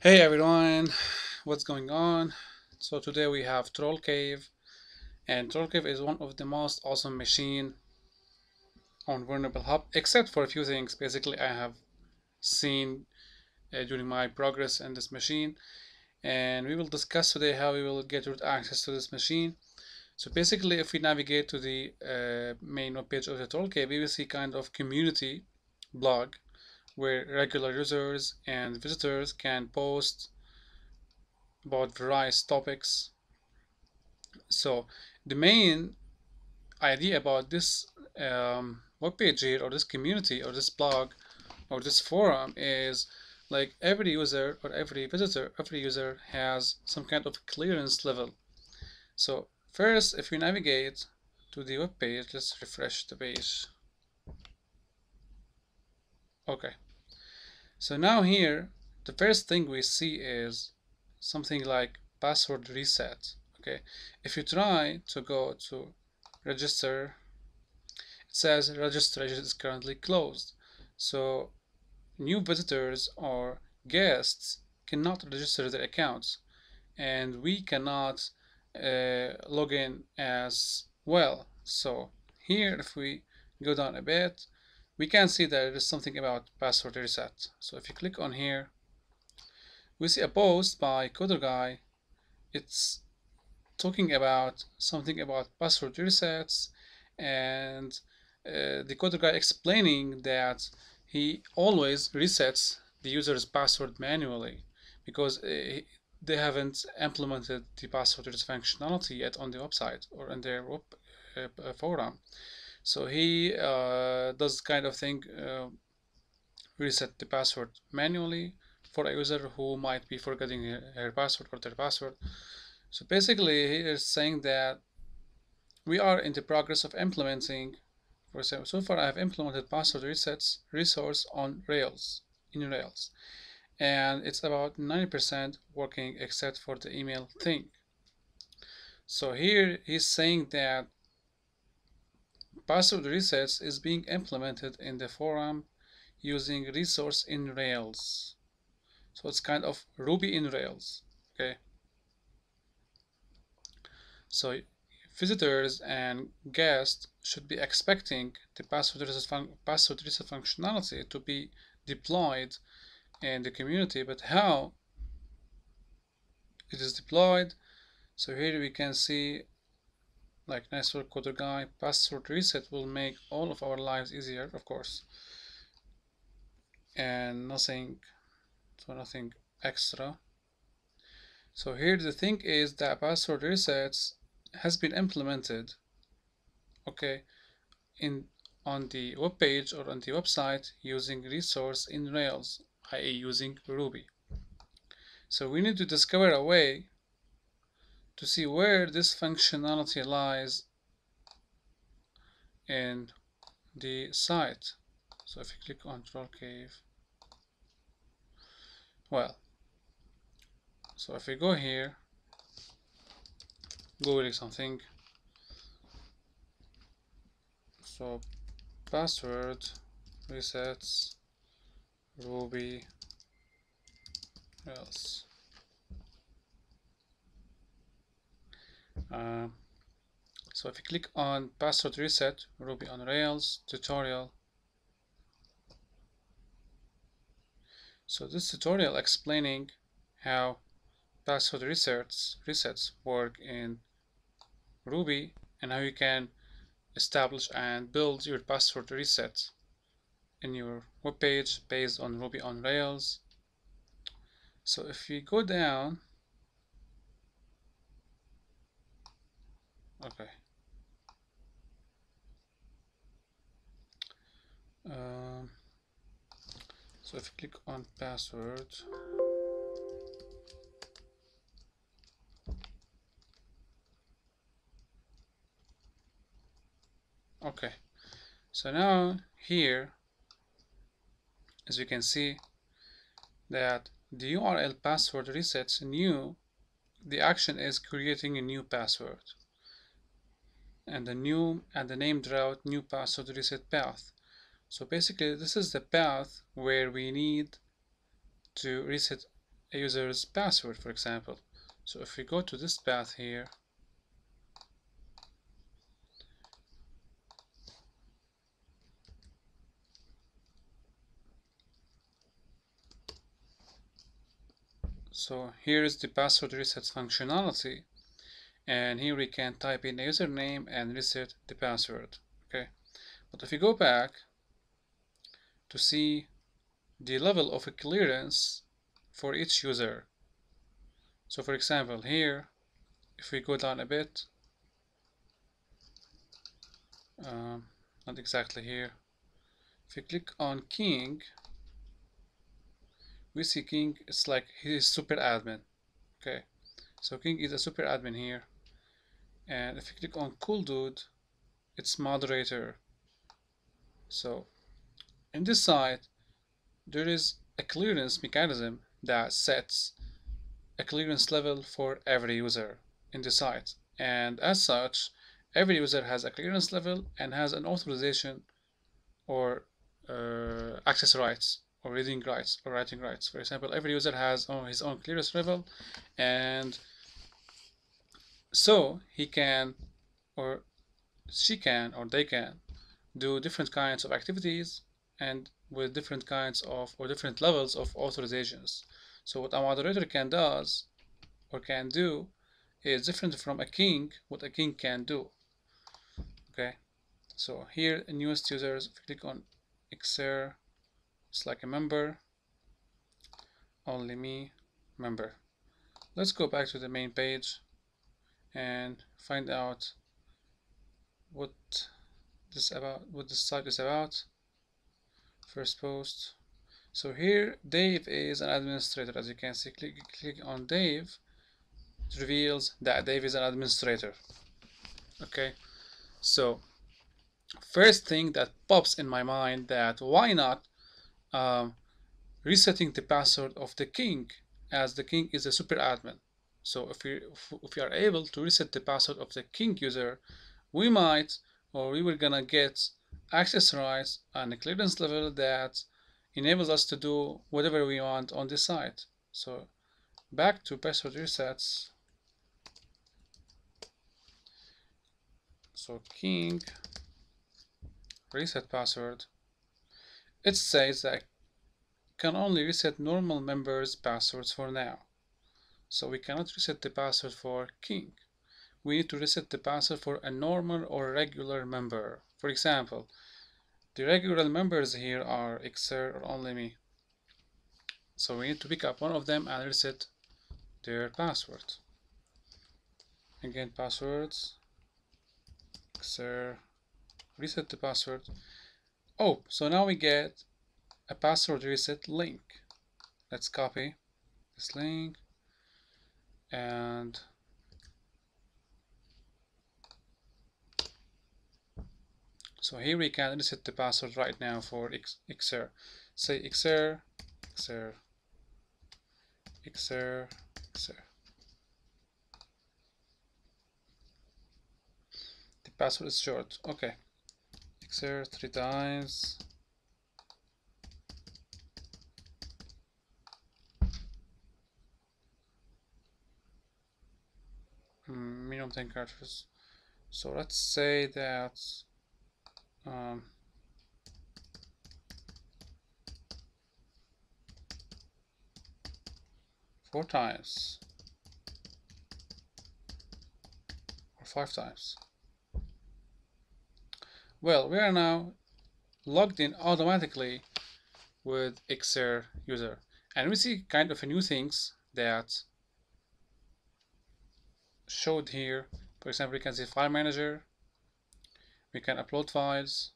Hey everyone, what's going on? So today we have TrollCave, and TrollCave is one of the most awesome machine on Vulnhub, except for a few things. Basically, I have seen during my progress in this machine, and we will discuss today how we will get root access to this machine. So basically, if we navigate to the main webpage of the TrollCave, we will see kind of community blog where regular users and visitors can post about various topics. So the main idea about this web page here, or this community, or this blog, or this forum is like every user or every visitor, every user has some kind of clearance level. So first, if we navigate to the web page, let's refresh the page. Okay, so now here the first thing we see is something like password reset. Okay, if you try to go to register, it says registration is currently closed. So new visitors or guests cannot register their accounts, and we cannot log in as well. So here, if we go down a bit, we can see that there is something about password reset. So if you click on here, we see a post by Coder Guy. It's talking about something about password resets, and the Coder Guy explaining that he always resets the user's password manually because they haven't implemented the password reset functionality yet on the website or in their web forum. So he does kind of thing, reset the password manually for a user who might be forgetting her password or their password. So basically, he is saying that we are in the progress of implementing. For example, so far I have implemented password resets resource on Rails, in Rails, and it's about 90% working except for the email thing. So here he's saying that password resets is being implemented in the forum using resource in Rails. So it's kind of Ruby in Rails. Okay. So visitors and guests should be expecting the password reset functionality to be deployed in the community, but how it is deployed. So here we can see, like nice work Coder Guy, password reset will make all of our lives easier, of course, and nothing extra. So here the thing is that password resets has been implemented, okay, in on the web page or on the website using resource in Rails, i.e. using Ruby. So we need to discover a way to see where this functionality lies in the site. So if you click on TrollCave, well, so if we go here, Google something, so password resets Ruby Rails. So if you click on password reset Ruby on Rails tutorial, so this tutorial explaining how password resets work in Ruby and how you can establish and build your password reset in your web page based on Ruby on Rails. So if we go down, okay, so if you click on password, okay, so now here, as you can see, that the URL password resets new, the action is creating a new password, and the named route new password reset path. So basically this is the path where we need to reset a user's password, for example. So if we go to this path here, so here is the password reset functionality, and here we can type in a username and reset the password. Okay, but if we go back to see the level of clearance for each user, so for example here, if we go down a bit, not exactly here, if we click on King, we see King, it's like he is super admin. Okay, so King is a super admin here, and if you click on Cool Dude, it's moderator. So in this side there is a clearance mechanism that sets a clearance level for every user in the site, and as such every user has a clearance level and has an authorization or access rights or reading rights or writing rights. For example, every user has his own clearance level, and so he can or she can or they can do different kinds of activities and with different kinds of or different levels of authorizations. So what a moderator can do is different from a king, what a king can do. Okay, so here in newest users, if you click on Xer, it's like a member, only me, member. Let's go back to the main page and find out what this site is about. First post. So here Dave is an administrator. As you can see, click on Dave, it reveals that Dave is an administrator. Okay, so first thing that pops in my mind, that why not resetting the password of the king, as the king is a super admin. So if we are able to reset the password of the king user, we might, or we were gonna get access rights and a clearance level that enables us to do whatever we want on the site. So back to password resets. So king reset password, it says that can only reset normal members' passwords for now. So we cannot reset the password for king. We need to reset the password for a normal or regular member. For example, the regular members here are Xer or only me. So we need to pick up one of them and reset their password. Again, passwords, Xer, reset the password. Oh, so now we get a password reset link. Let's copy this link and so here we can reset the password right now for Xer. Say Xer, Xer, Xer, Xer. The password is short. Okay. Xer 3 times. Minimum 10 characters. So let's say that 4 times or 5 times. Well, we are now logged in automatically with Xer user, and we see kind of a new things that showed here. For example, we can see file manager, we can upload files,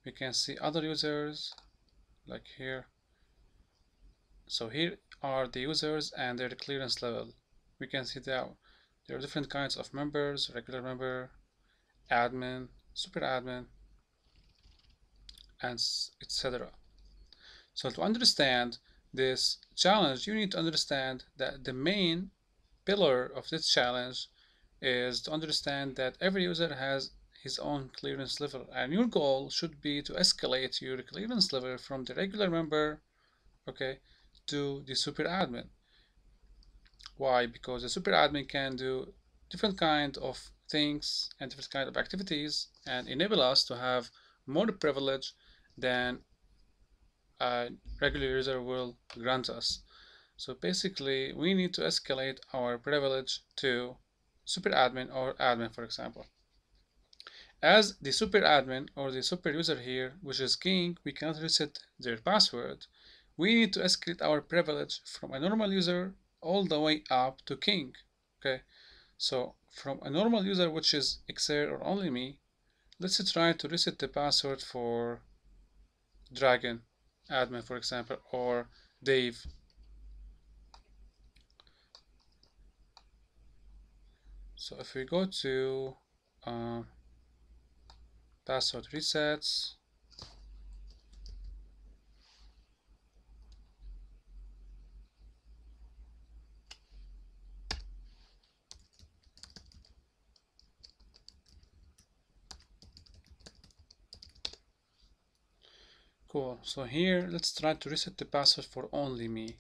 we can see other users like here. So here are the users and their clearance level. We can see that there are different kinds of members: regular member, admin, super admin, and etc. So to understand this challenge, you need to understand that the main pillar of this challenge is to understand that every user has his own clearance level, and your goal should be to escalate your clearance level from the regular member, okay, to the super admin. Why? Because the super admin can do different kind of things and different kind of activities and enable us to have more privilege than a regular user will grant us. So basically, we need to escalate our privilege to super admin or admin, for example. As the super admin or the super user here, which is king, we cannot reset their password. We need to escalate our privilege from a normal user all the way up to king. Okay, so from a normal user, which is Xer or only me, let's try to reset the password for Dragon admin, for example, or Dave. So if we go to password resets, cool. So here, let's try to reset the password for only me.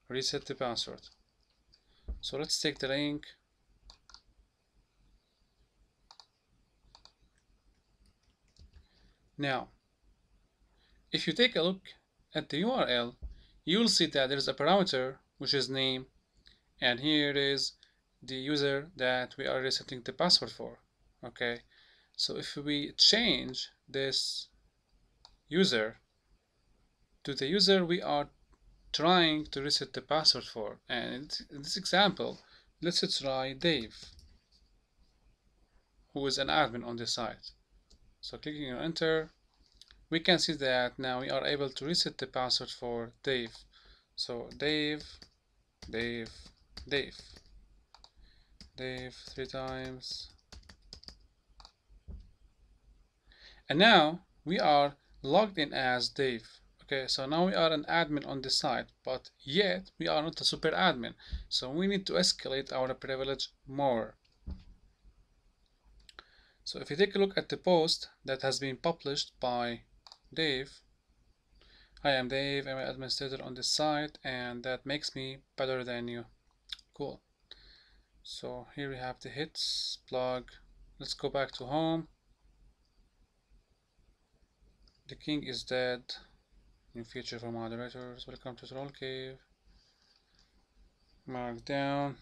Reset the password. So let's take the link. Now, if you take a look at the URL, you will see that there's a parameter which is name, and here is the user that we are resetting the password for. Okay, so if we change this user to the user we are trying to reset the password for, and in this example, let's try Dave, who is an admin on the site. So clicking on enter, we can see that now we are able to reset the password for Dave. So Dave 3 times. And now we are logged in as Dave. Okay, so now we are an admin on the site, but yet we are not a super admin. So we need to escalate our privilege more. So if you take a look at the post that has been published by Dave, hi, I'm Dave, I'm an administrator on this site, and that makes me better than you. Cool. So here we have the hits blog. Let's go back to home. The king is dead. New feature for moderators. Welcome to TrollCave. Markdown.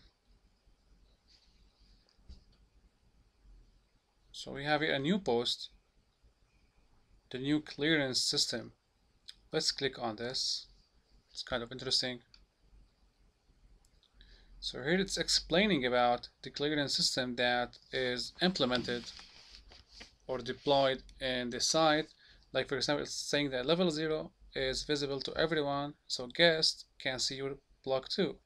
So we have here a new post. The new clearance system. Let's click on this. It's kind of interesting. So here it's explaining about the clearance system that is implemented or deployed in the site. Like for example, it's saying that level 0 is visible to everyone, so guests can see your block too.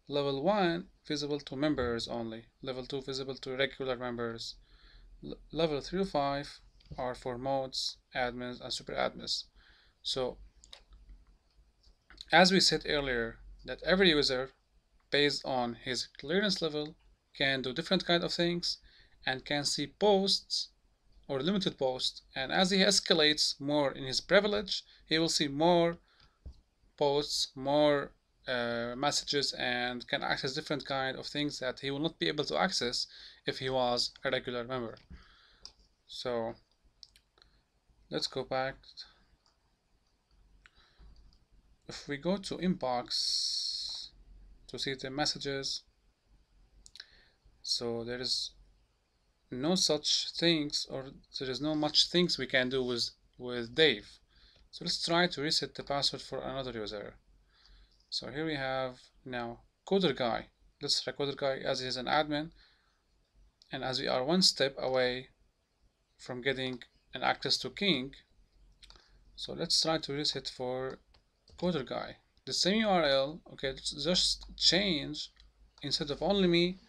Level 1 visible to members only. Level 2 visible to regular members. Level 3 to 5 are for mods, admins, and super admins. So as we said earlier, that every user based on his clearance level can do different kind of things and can see posts or limited posts, and as he escalates more in his privilege, he will see more posts, more messages, and can access different kind of things that he will not be able to access if he was a regular member. So let's go back. If we go to inbox to see the messages, so there is no such things, or there is no much things we can do with Dave. So let's try to reset the password for another user. So here we have now Coder Guy. Let's try Coder Guy as he is an admin, and as we are one step away from getting an access to King, so let's try to reset for Coder Guy. The same URL, okay, let's just change, instead of only me,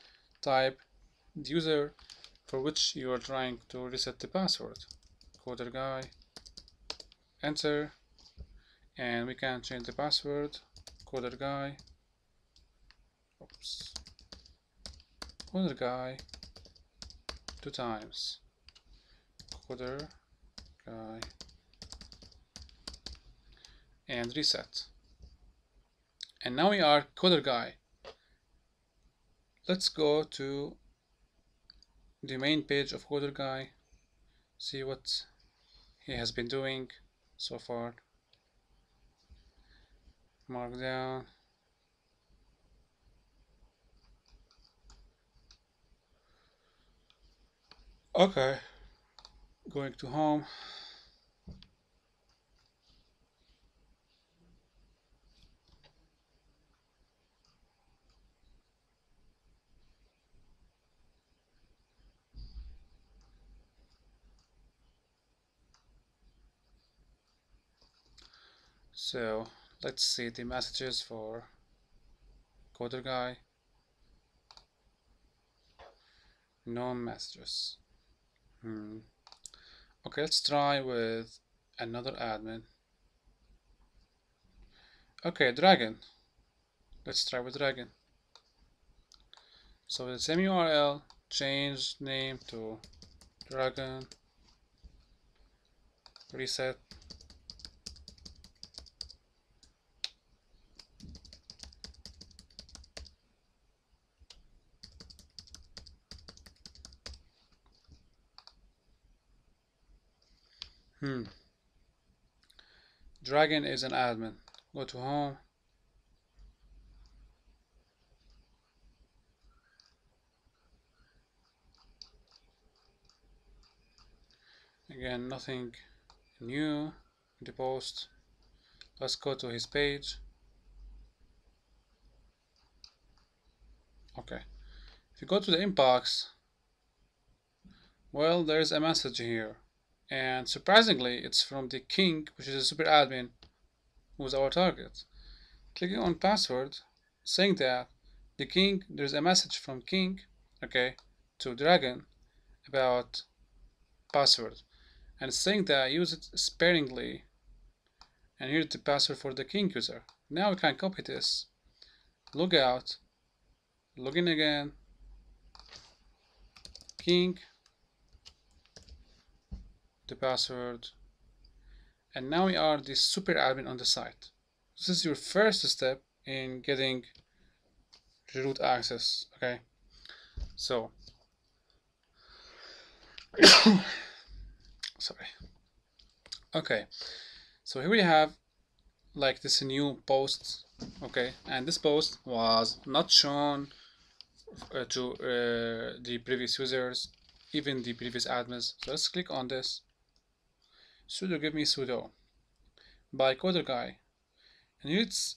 type the user for which you are trying to reset the password. Coder Guy, enter, and we can change the password. Coder Guy, oops, Coder Guy 2 times. Coder Guy, and reset. And now we are coder guy. Let's go to the main page of coder guy, see what he has been doing so far. Markdown. Okay, going to home. So let's see the messages for coder guy. No messages. Okay, let's try with another admin. Okay, Dragon. Let's try with Dragon. So the same URL, change name to Dragon, reset. Dragon is an admin. Go to home. Again, nothing new in the post. Let's go to his page. Okay, if you go to the inbox, well, there's a message here, and surprisingly it's from the king, which is a super admin, who's our target. Clicking on password, saying that the king, there's a message from king, okay, to dragon about password, and it's saying that use it sparingly, and here's the password for the king user. Now we can copy this, log out, log in again, king, the password, and now we are the super admin on the site. This is your first step in getting root access. Okay, so sorry. Okay, so here we have like this new post. Okay, and this post was not shown to the previous users, even the previous admins. So let's click on this. Sudo give me sudo by coder guy, and here it's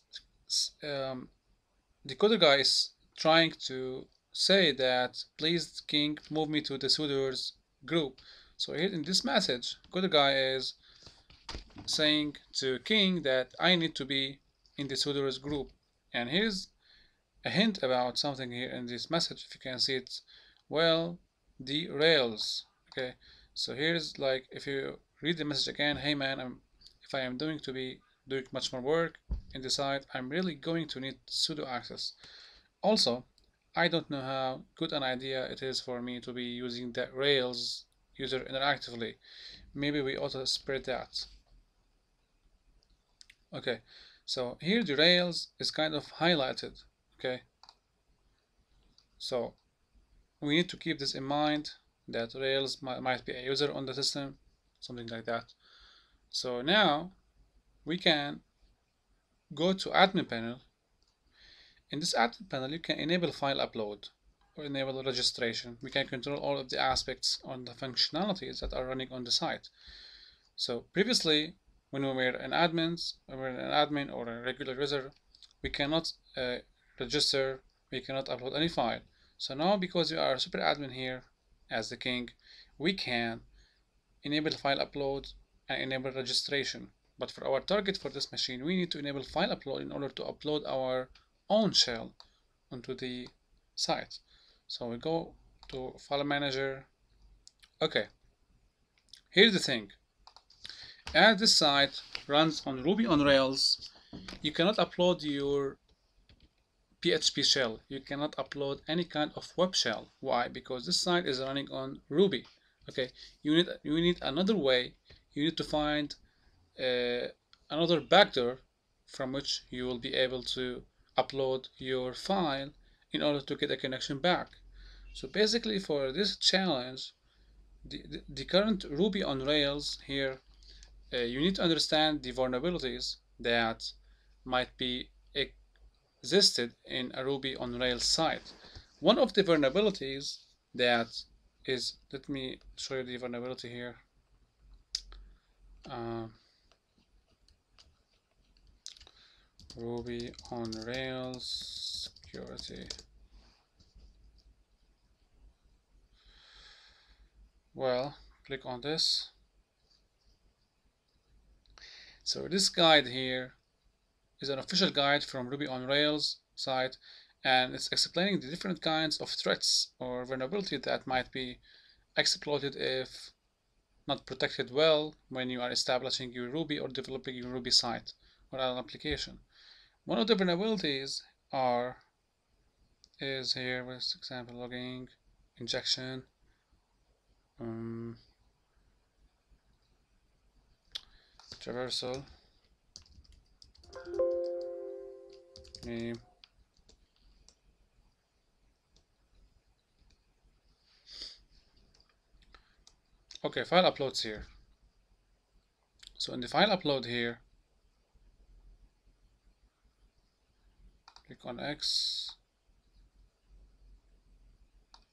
the coder guy is trying to say that please king move me to the sudoers group. So here in this message, coder guy is saying to king that I need to be in the sudoers group, and here's a hint about something here in this message. If you can see it well, the rails. Okay, so here's like, if you read the message again, hey man, if I am doing much more work in the site, I'm really going to need sudo access. Also, I don't know how good an idea it is for me to be using the rails user interactively. Maybe we ought to spread that. Okay, so here the rails is kind of highlighted. Okay, so we need to keep this in mind, that rails might be a user on the system, something like that. So now we can go to admin panel. In this admin panel, you can enable file upload or enable registration. We can control all of the aspects on the functionalities that are running on the site. So previously, when we were an admin or a regular user, we cannot register, we cannot upload any file. So now, because we are a super admin here as the king, we can enable file upload and enable registration. But for our target for this machine, we need to enable file upload in order to upload our own shell onto the site. So we go to file manager. Okay, here's the thing. As this site runs on Ruby on Rails, you cannot upload your PHP shell. You cannot upload any kind of web shell. Why? Because this site is running on Ruby. Okay, you need another way. You need to find another backdoor from which you will be able to upload your file in order to get a connection back. So basically for this challenge, the current Ruby on Rails here, you need to understand the vulnerabilities that might be existed in a Ruby on Rails site. One of the vulnerabilities that is, let me show you the vulnerability here. Ruby on Rails security. Well, click on this. So this guide here is an official guide from Ruby on Rails site, and it's explaining the different kinds of threats or vulnerability that might be exploited if not protected well when you are establishing your Ruby or developing your Ruby site or an application. One of the vulnerabilities is here with example logging, injection, traversal, name, okay, file uploads here. So in the file upload here, click on X.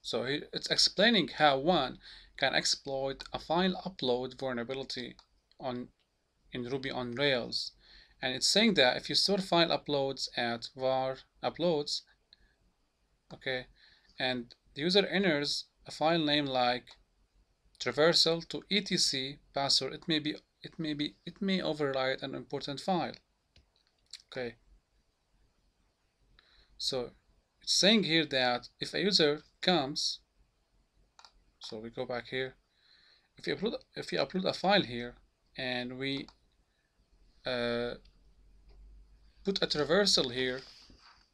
So here it's explaining how one can exploit a file upload vulnerability in Ruby on Rails. And it's saying that if you store file uploads at var uploads, okay, and the user enters a file name like traversal to etc password, it may override an important file. Okay. So it's saying here that if a user comes, so we go back here, if you upload a file here and we put a traversal here,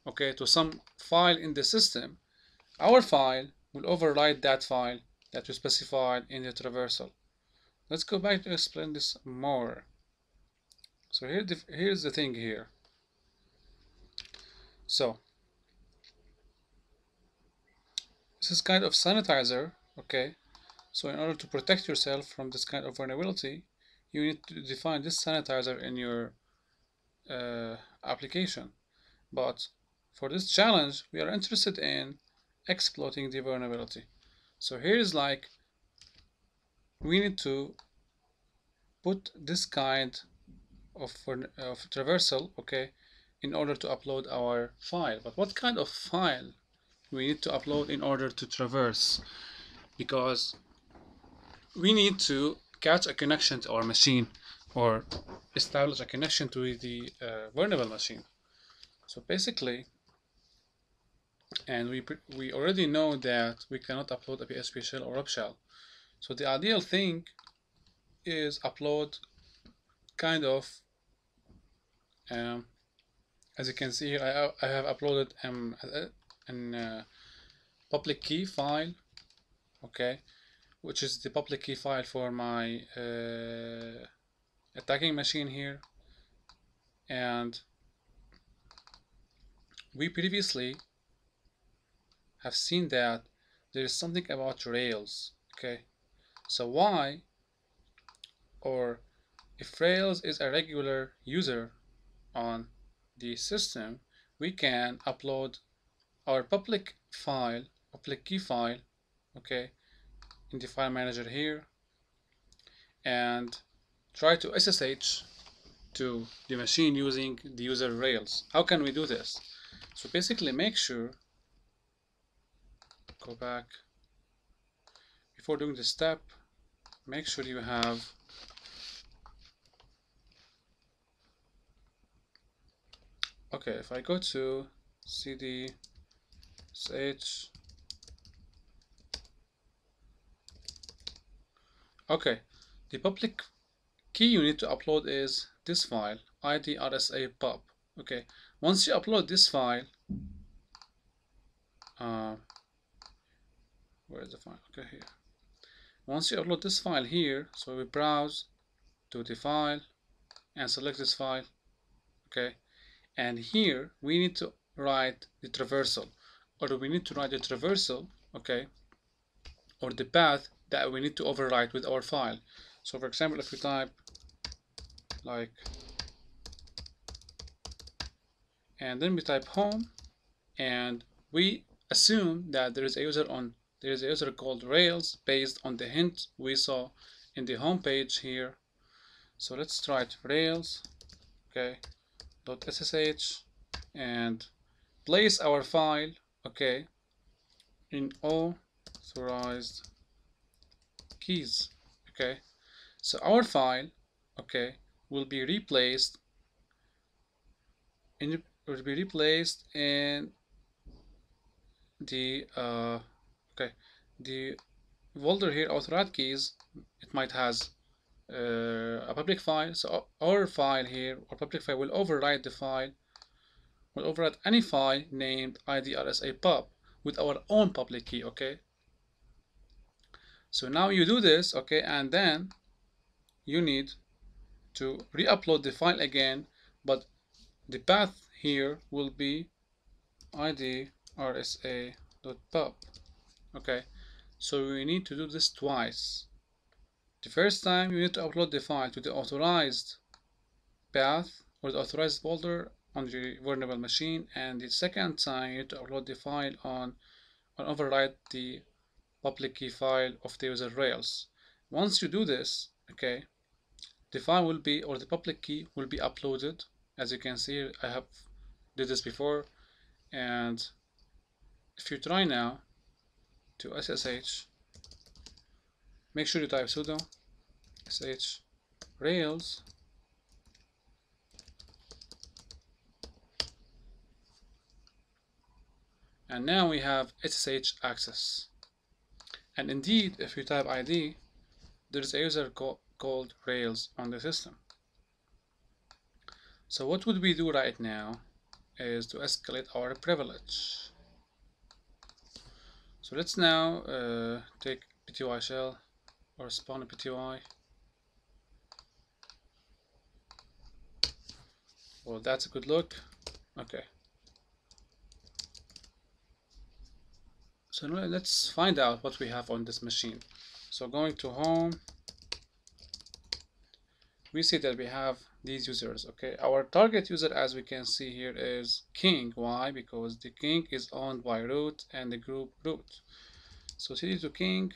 okay, to some file in the system, our file will override that file that we specified in the traversal. Let's go back to explain this more. So here's the thing here. So this is kind of sanitizer, okay? So in order to protect yourself from this kind of vulnerability, you need to define this sanitizer in your application. But for this challenge, we are interested in exploiting the vulnerability. So here's like, we need to put this kind of traversal, okay, in order to upload our file. But what kind of file we need to upload in order to traverse? Because we need to catch a connection to our machine or establish a connection to the vulnerable machine. So basically, and we already know that we cannot upload a PHP shell or web shell. So the ideal thing is upload kind of, as you can see here, I have uploaded an public key file, okay, which is the public key file for my attacking machine here. And we previously have seen that there is something about Rails, okay? So why, or if Rails is a regular user on the system, we can upload our public key file, okay, in the file manager here, and try to SSH to the machine using the user Rails. How can we do this? So basically, make sure, go back, before doing this step, make sure you have okay, if I go to cd sh, okay, the public key you need to upload is this file, idrsa pub. Okay, once you upload this file, where is the file? Okay, here. Once you upload this file here, so we browse to the file and select this file, okay, and here we need to write the traversal, or we need to write the traversal, okay, or the path that we need to overwrite with our file. So for example, if we type like, and then we type home, and we assume that there is a user called Rails based on the hint we saw in the home page here. So let's try it, Rails, okay, .ssh, and place our file, okay, in authorized keys, okay. So our file, okay, will be replaced in the okay, the folder here, authorized keys. It might has a public file, so our file here, or public file, will override the file, will override any file named idrsa pub with our own public key, okay. So now you do this, okay, and then you need to re-upload the file again, but the path here will be idrsa.pub, okay. So we need to do this twice. The first time you need to upload the file to the authorized path or the authorized folder on the vulnerable machine, and the second time you need to upload the file on override the public key file of the user Rails. Once you do this, okay, the file will be, or the public key will be uploaded. As you can see, I have did this before, and if you try now to SSH, make sure you type sudo sh rails, and now we have SSH access. And indeed, if you type ID, there is a user called Rails on the system. So what would we do right now is to escalate our privilege. So let's now take pty shell or spawn a pty. Well, that's a good look. Okay. So now let's find out what we have on this machine. So going to home, we see that we have these users, okay. Our target user, as we can see here, is king. Why? Because the king is owned by root and the group root. So cd to king,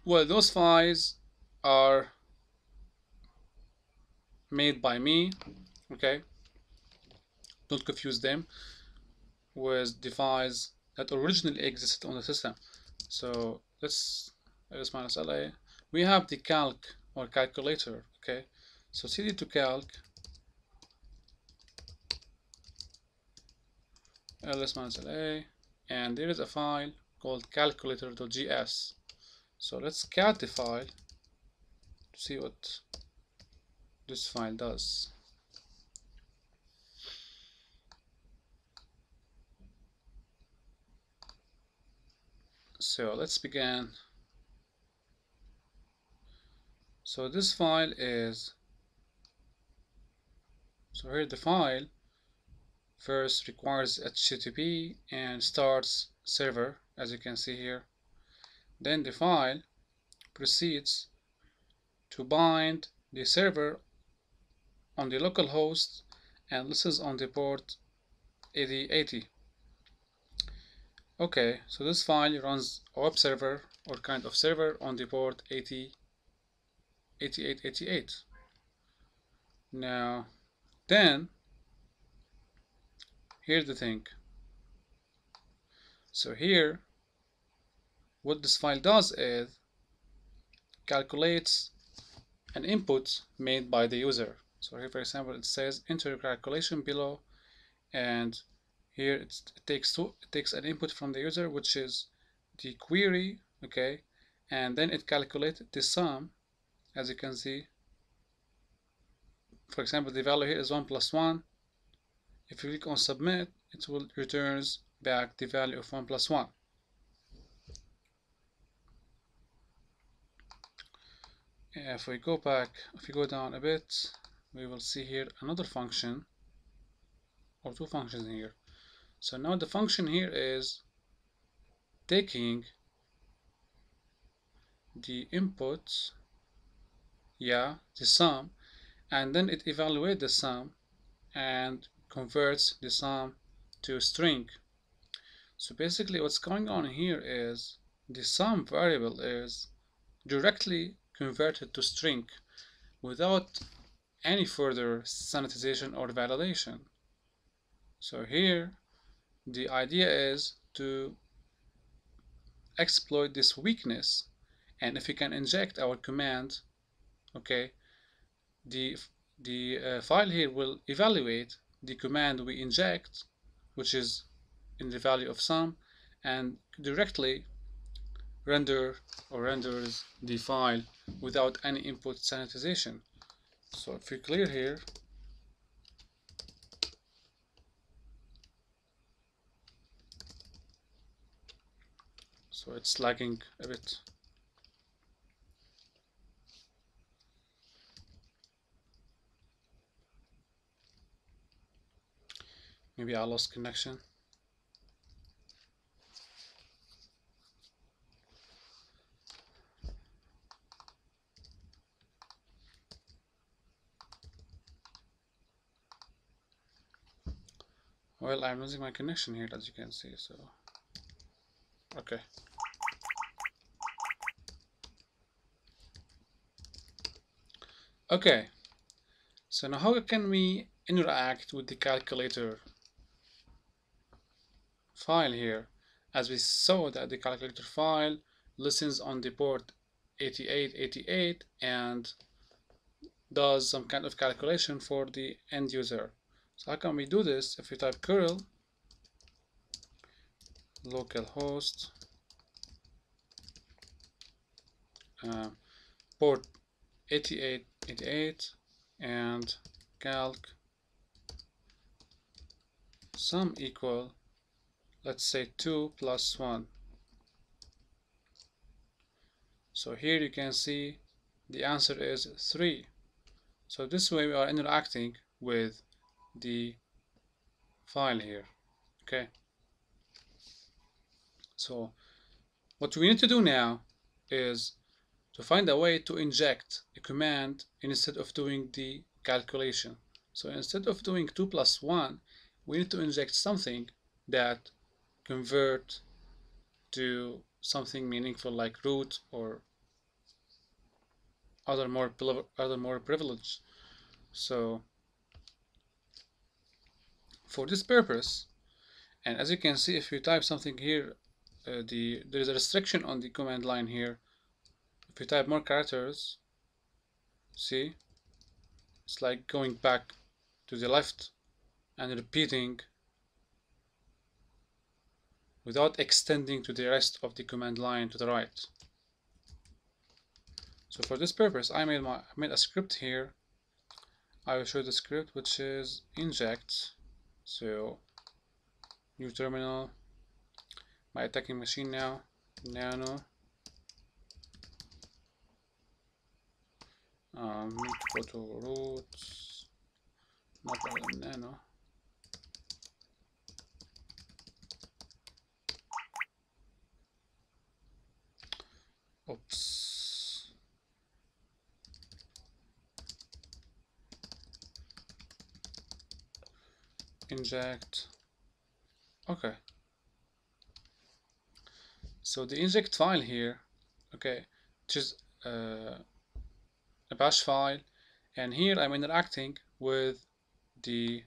well, those files are made by me, okay. Don't confuse them with the files that originally existed on the system. So let's -la. We have the calc or calculator, okay. So cd to calc ls-la, and there is a file called calculator.js. So let's cat the file to see what this file does. So let's begin. So this file is, so here the file first requires HTTP and starts server, as you can see here. Then the file proceeds to bind the server on the local host, and this is on the port 8080. Okay, so this file runs a web server or kind of server on the port 8888. Now, then, here's the thing. So here, what this file does is calculates an input made by the user. So here, for example, it says enter your calculation below, and here it takes an input from the user, which is the query, okay, and then it calculates the sum, as you can see. For example, the value here is 1 plus 1. If you click on submit, it will returns back the value of 1 plus 1. If we go back, if we go down a bit, we will see here another function, or two functions here. So now the function here is taking the inputs, the sum, and then it evaluates the sum and converts the sum to a string. So basically what's going on here is the sum variable is directly converted to string without any further sanitization or validation. So here the idea is to exploit this weakness, and if we can inject our command, okay, the file here will evaluate the command we inject, which is in the value of sum, and directly renders the file without any input sanitization. So if we clear here, so it's lagging a bit. Maybe I lost connection. Well, I'm losing my connection here, as you can see, so okay. Okay, so now how can we interact with the calculator file here? As we saw that the calculator file listens on the port 8888 and does some kind of calculation for the end user. So how can we do this? If we type curl localhost port 8888 and calc sum equal, let's say 2 plus 1. So here you can see the answer is 3. So this way we are interacting with the file here. Okay, so what we need to do now is to find a way to inject a command instead of doing the calculation. So instead of doing 2 plus 1, we need to inject something that convert to something meaningful like root or other more privileged. So for this purpose, and as you can see, if you type something here, there is a restriction on the command line here. If you type more characters, see, it's like going back to the left and repeating without extending to the rest of the command line to the right. So for this purpose, I made a script here. I will show the script, which is inject. So new terminal, my attacking machine now, nano. Go to root, no problem, nano. Oops. Inject. Okay. So the inject file here, okay, which is a bash file, and here I'm interacting with the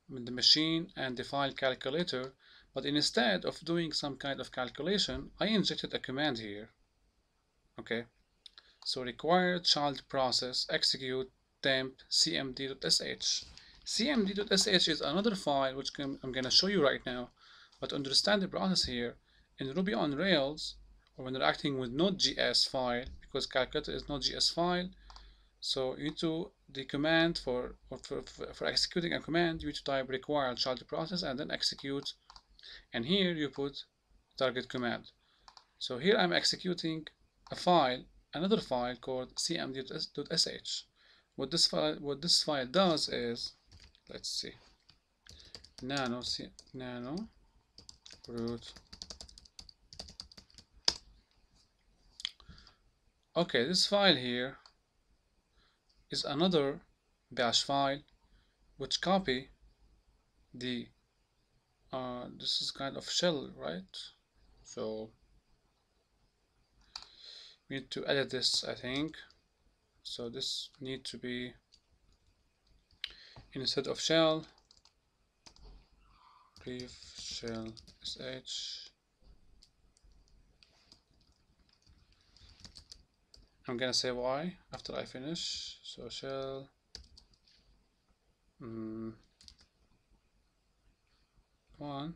machine and the file calculator, but instead of doing some kind of calculation, I injected a command here. Okay, so required child process execute temp cmd.sh. cmd.sh is another file which I'm going to show you right now, but to understand the process here, in Ruby on Rails, or when interacting with Node.js file, because calculator is Node.js file, so you need to, the command for executing a command, you need to type required child process and then execute, and here you put target command. So here I'm executing a file another file called cmd.sh. What this file does is, let's see, nano root. Okay, this file here is another bash file which copy the this is kind of shell, right? So we need to edit this, I think. So this need to be, instead of shell, brief shell sh. I'm gonna say why after I finish. So shell come on.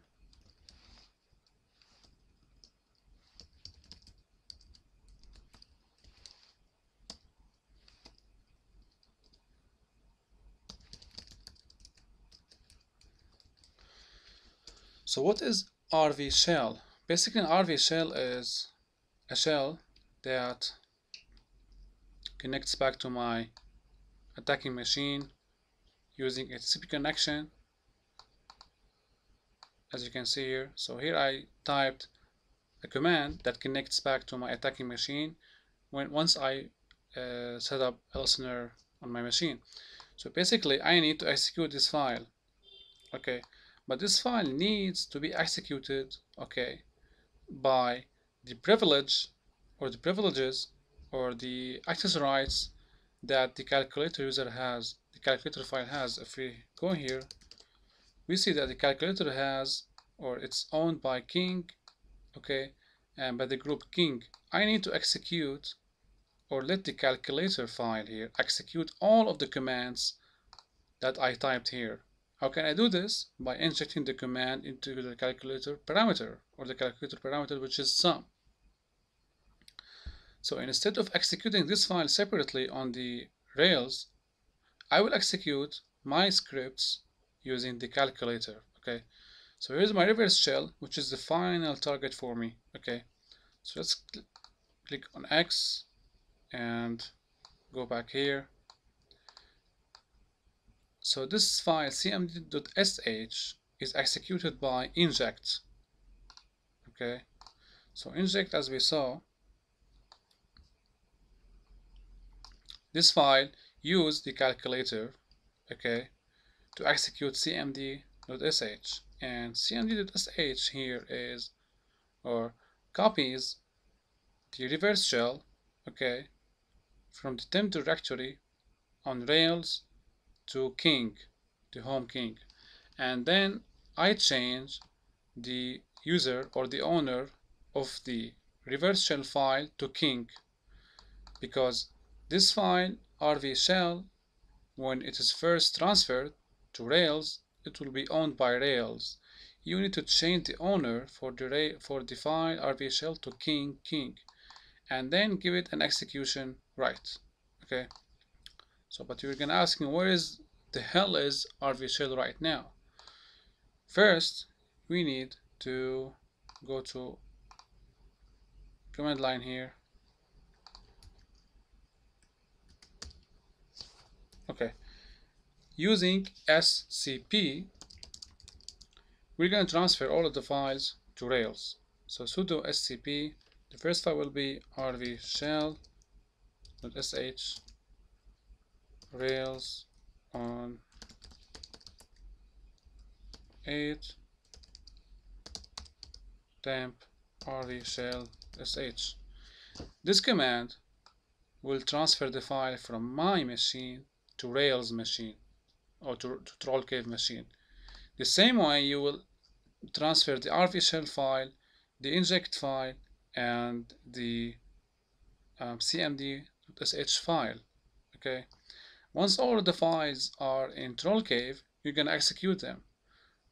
So what is RV shell? Basically, an RV shell is a shell that connects back to my attacking machine using a TCP connection, as you can see here. So here I typed a command that connects back to my attacking machine once I set up a listener on my machine. So basically I need to execute this file, okay, but this file needs to be executed, okay, by the privilege or the privileges or the access rights that the calculator user has, the calculator file has. If we go here, we see that the calculator has, or it's owned by King, okay, and by the group King. I need to execute, or let the calculator file here execute all of the commands that I typed here. How can I do this? By injecting the command into the calculator parameter, or the calculator parameter, which is sum. So instead of executing this file separately on the Rails, I will execute my scripts using the calculator, okay? So here's my reverse shell, which is the final target for me, okay? So let's click on X and go back here. So this file cmd.sh is executed by inject, okay? So inject, as we saw, this file used the calculator, okay, to execute cmd.sh, and cmd.sh here is, or copies the reverse shell, okay, from the temp directory on Rails to King, the home King, and then I change the user or the owner of the reverse shell file to King, because this file RV shell, when it is first transferred to Rails, it will be owned by Rails. You need to change the owner for the file RV shell to King, and then give it an execution right, okay? So, but you're gonna ask me, where is the hell is RV shell right now? First, we need to go to command line here. Okay, using scp, we're going to transfer all of the files to Rails. So sudo scp, the first file will be rv shell.sh Rails on 8 temp rv shell.sh. This command will transfer the file from my machine to Rails machine, or to TrollCave machine. The same way you will transfer the RV shell file, the inject file, and the cmd.sh file, okay? Once all of the files are in TrollCave, you're going to execute them.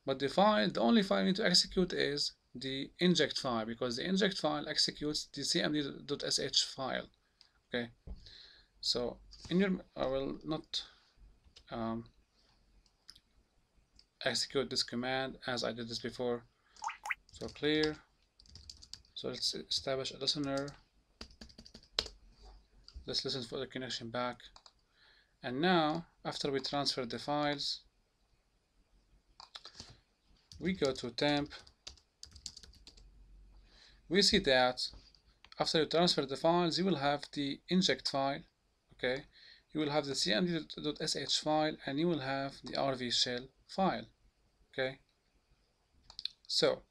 But the only file you need to execute is the inject file, because the inject file executes the cmd.sh file, okay? So I will not execute this command as I did this before. So clear. So let's establish a listener. Let's listen for the connection back. And now, after we transfer the files, we go to temp. We see that after you transfer the files, you will have the inject file, okay? You will have the cmd.sh file, and you will have the RV shell file, okay? So,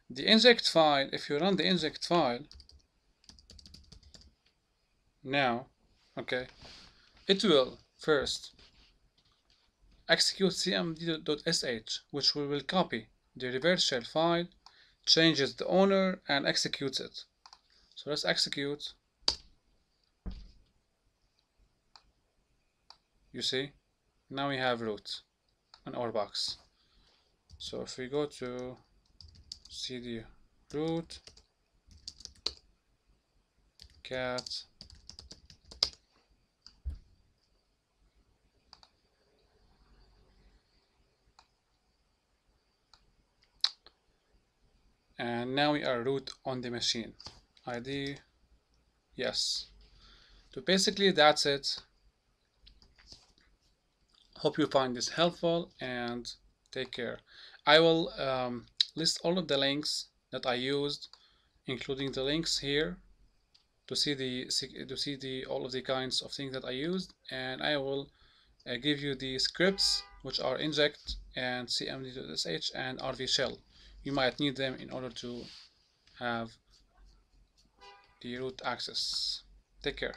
the inject file, if you run the inject file now, okay, it will first execute cmd.sh, which we will copy the reverse shell file, changes the owner, and executes it. So let's execute. You see, now we have root in our box. So if we go to cd root cat and now we are root on the machine. ID, yes. So basically that's it. Hope you find this helpful and take care. I will list all of the links that I used, including the links here to see the all of the kinds of things that I used, and I will give you the scripts which are inject and cmd.sh and rv shell. You might need them in order to have the root access. Take care.